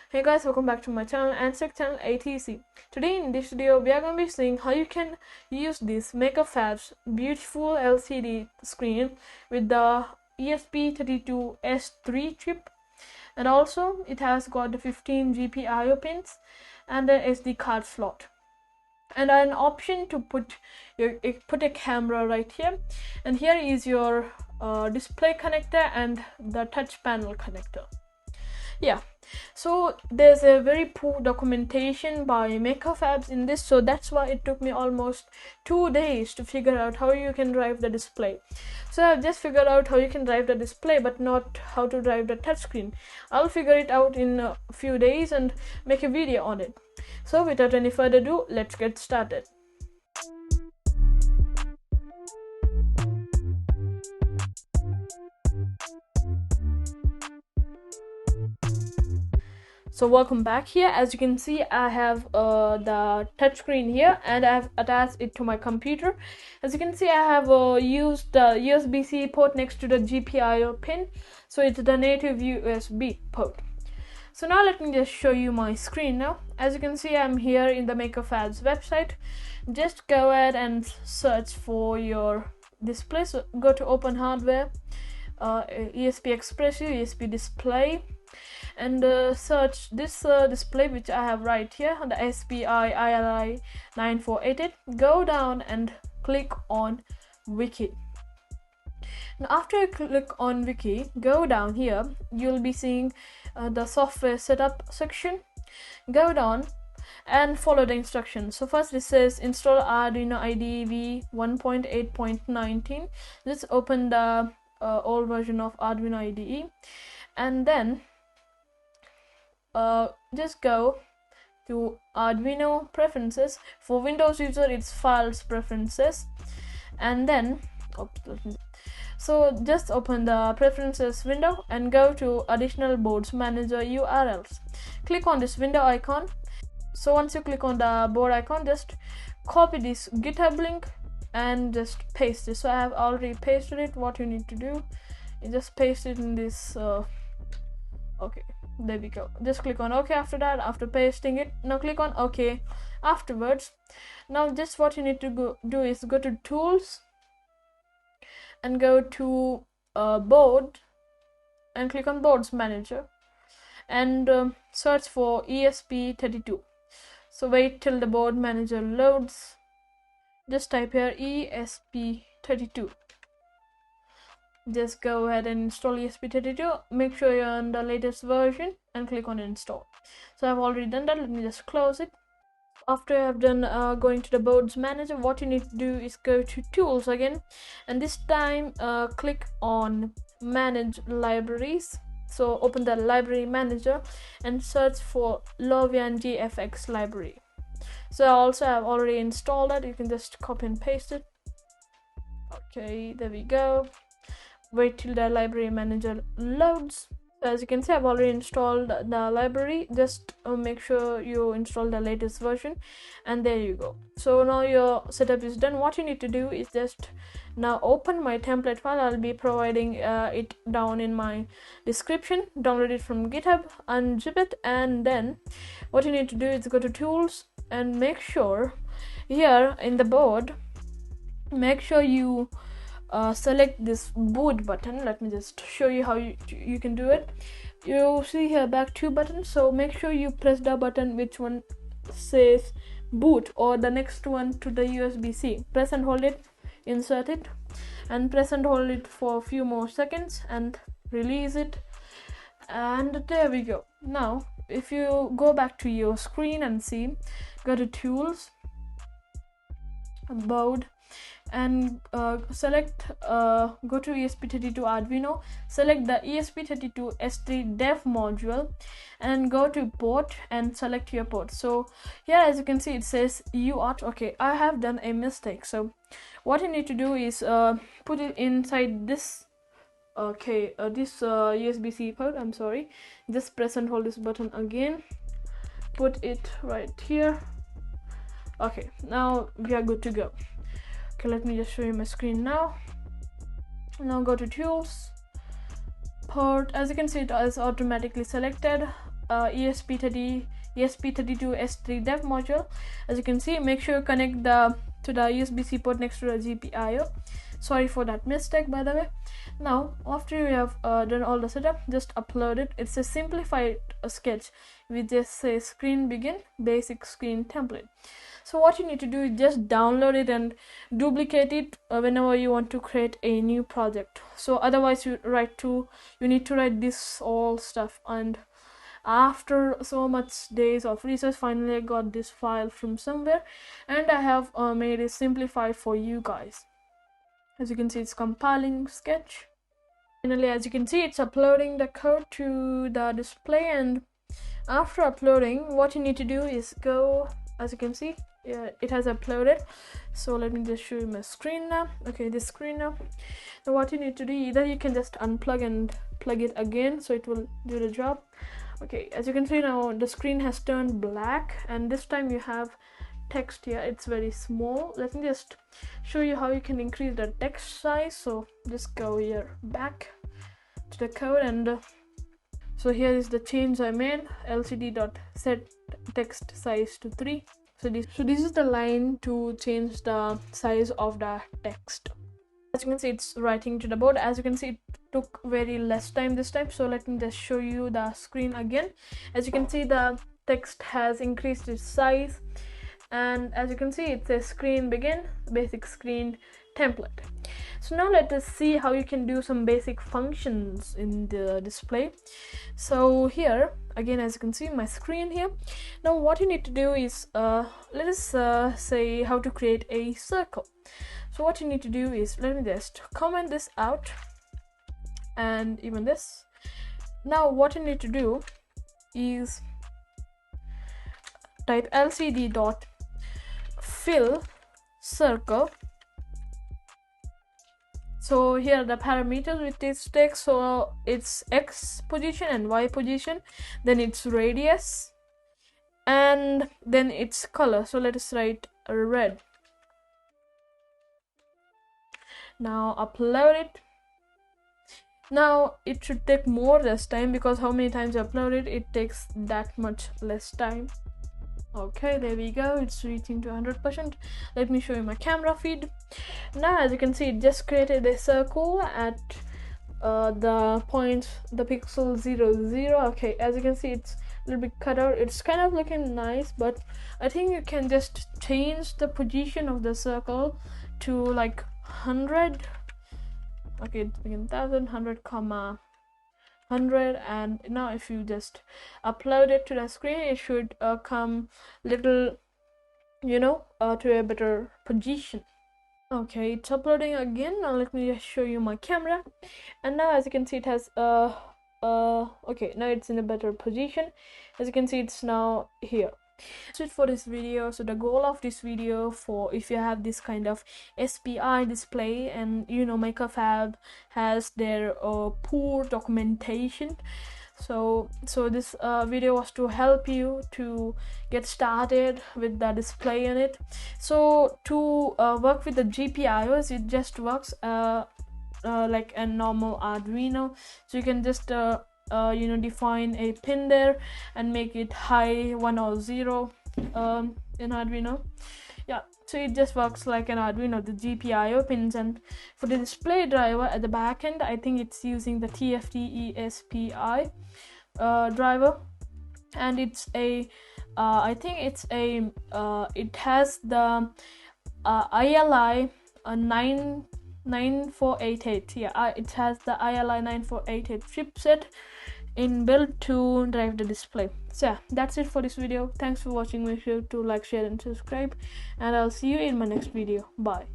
Hey guys, welcome back to my channel and channel ATC. Today in this video we are going to be seeing how you can use this MakerFabs beautiful LCD screen with the ESP32S3 chip, and also it has got the 15 GPIO pins and an SD card slot and an option to put a camera right here, and here is your display connector and the touch panel connector. Yeah, so there's a very poor documentation by MakerFabs in this, so that's why it took me almost 2 days to figure out how you can drive the display. So I've just figured out how you can drive the display but not how to drive the touchscreen. I'll figure it out in a few days and make a video on it. So without any further ado, let's get started. So welcome back. Here as you can see, I have the touchscreen here and I have attached it to my computer. As you can see, I have used the USB-C port next to the GPIO pin, so it's the native USB port. So now let me just show you my screen now. As you can see, I'm here in the MakerFabs website. Just go ahead and search for your display. So go to open hardware, ESP32S3 ESP display, and search this display which I have right here, the SPI ILI 9488. Go down and click on Wiki. Now after you click on Wiki, go down here, you'll be seeing the software setup section. Go down and follow the instructions. So first it says install Arduino IDE v1.8.19. Let's open the old version of Arduino IDE, and then just go to Arduino preferences. For Windows user it's files preferences, and then so just open the preferences window and go to additional boards manager URLs. Click on this window icon. So once you click on the board icon, just copy this GitHub link and just paste it. So I have already pasted it. What you need to do is just paste it in this okay, there we go. Just click on OK after that, after pasting it. Now click on OK afterwards. Now just what you need to do is go to tools and go to board and click on boards manager and search for ESP32. So wait till the board manager loads. Just type here ESP32. Just go ahead and install ESP32. Make sure you're on the latest version and click on install. So I've already done that. Let me just close it. After I've done going to the boards manager, what you need to do is go to tools again, and this time click on manage libraries. So open the library manager and search for Lovian GFX library. So also I've already installed that. You can just copy and paste it. Okay, there we go. Wait till the library manager loads. As you can see, I've already installed the library. Just make sure you install the latest version, and there you go. So now your setup is done. What you need to do is just now open my template file. I'll be providing it down in my description. Download it from GitHub, unzip it, and then what you need to do is go to tools and make sure here in the board, make sure you select this boot button. Let me just show you how you can do it. You see here back 2 buttons, so make sure you press the button which one says boot or the next one to the USB-C. Press and hold it, insert it, and press and hold it for a few more seconds and release it, and there we go. Now if you go back to your screen and see, go to tools, board, and select go to ESP32 Arduino, select the ESP32S3 dev module and go to port and select your port. So here as you can see it says UART. Okay, I have done a mistake. So what you need to do is put it inside this this USB-C port. I'm sorry, just press and hold this button again, put it right here. Okay, now we are good to go. Okay, let me just show you my screen now. Now go to tools, port. As you can see, it is automatically selected. ESP32S3 dev module. As you can see, make sure you connect to the USB-C port next to the GPIO. Sorry for that mistake, by the way. Now after you have done all the setup, just upload it. It's a simplified sketch. We just say screen begin, basic screen template. So what you need to do is just download it and duplicate it whenever you want to create a new project. So otherwise you need to write this all stuff, and after so much days of research, finally I got this file from somewhere, and I have made it simplified for you guys. As you can see, it's compiling sketch. Finally, as you can see, it's uploading the code to the display, and after uploading, what you need to do is go, as you can see, it has uploaded. So let me just show you my screen now. Okay, this screen now. So what you need to do, either you can just unplug and plug it again, so it will do the job. Okay, as you can see now, the screen has turned black, and this time you have text here. It's very small. Let me just show you how you can increase the text size. So just go here back to the code, and so here is the change I made. lcd.set text size to 3. So this is the line to change the size of the text. As you can see, it's writing to the board. As you can see, it took very less time this time. So let me just show you the screen again. As you can see, the text has increased its size, and as you can see, it says screen begin, basic screen template. So now let us see how you can do some basic functions in the display. So here again, as you can see my screen here, now what you need to do is let us say how to create a circle. So what you need to do is, let me just comment this out, and even this. Now what you need to do is type lcd.fill circle. So here are the parameters with this text. So it's X position and Y position, then it's radius, and then it's color. So let us write red. Now upload it. Now it should take more less time, because how many times you upload it, it takes that much less time. Okay, there we go, it's reaching to 100%. Let me show you my camera feed. Now as you can see, it just created a circle at the point, the pixel 00. Okay, as you can see, it's a little bit cut out. It's kind of looking nice, but I think you can just change the position of the circle to like 100. Okay, it's begin 1000, 100, 100, and now if you just upload it to the screen, it should come little, to a better position. Okay, it's uploading again. Now let me just show you my camera, and now as you can see, it has okay, now it's in a better position. As you can see, it's now here. That's it for this video. So the goal of this video, for if you have this kind of SPI display, and MakerFab has their poor documentation, so this video was to help you to get started with the display in it. So to work with the GPIOs, it just works like a normal Arduino. So you can just define a pin there and make it high 1 or 0 in Arduino. Yeah, so it just works like an Arduino, the GPIO pins. And for the display driver at the back end, I think it's using the TFT ESPI driver, and it's a I think it's a it has the ILI 9488. Yeah, it has the ILI 9488 chipset inbuilt to drive the display. So yeah, that's it for this video. Thanks for watching. Make sure to like, share and subscribe, and I'll see you in my next video. Bye.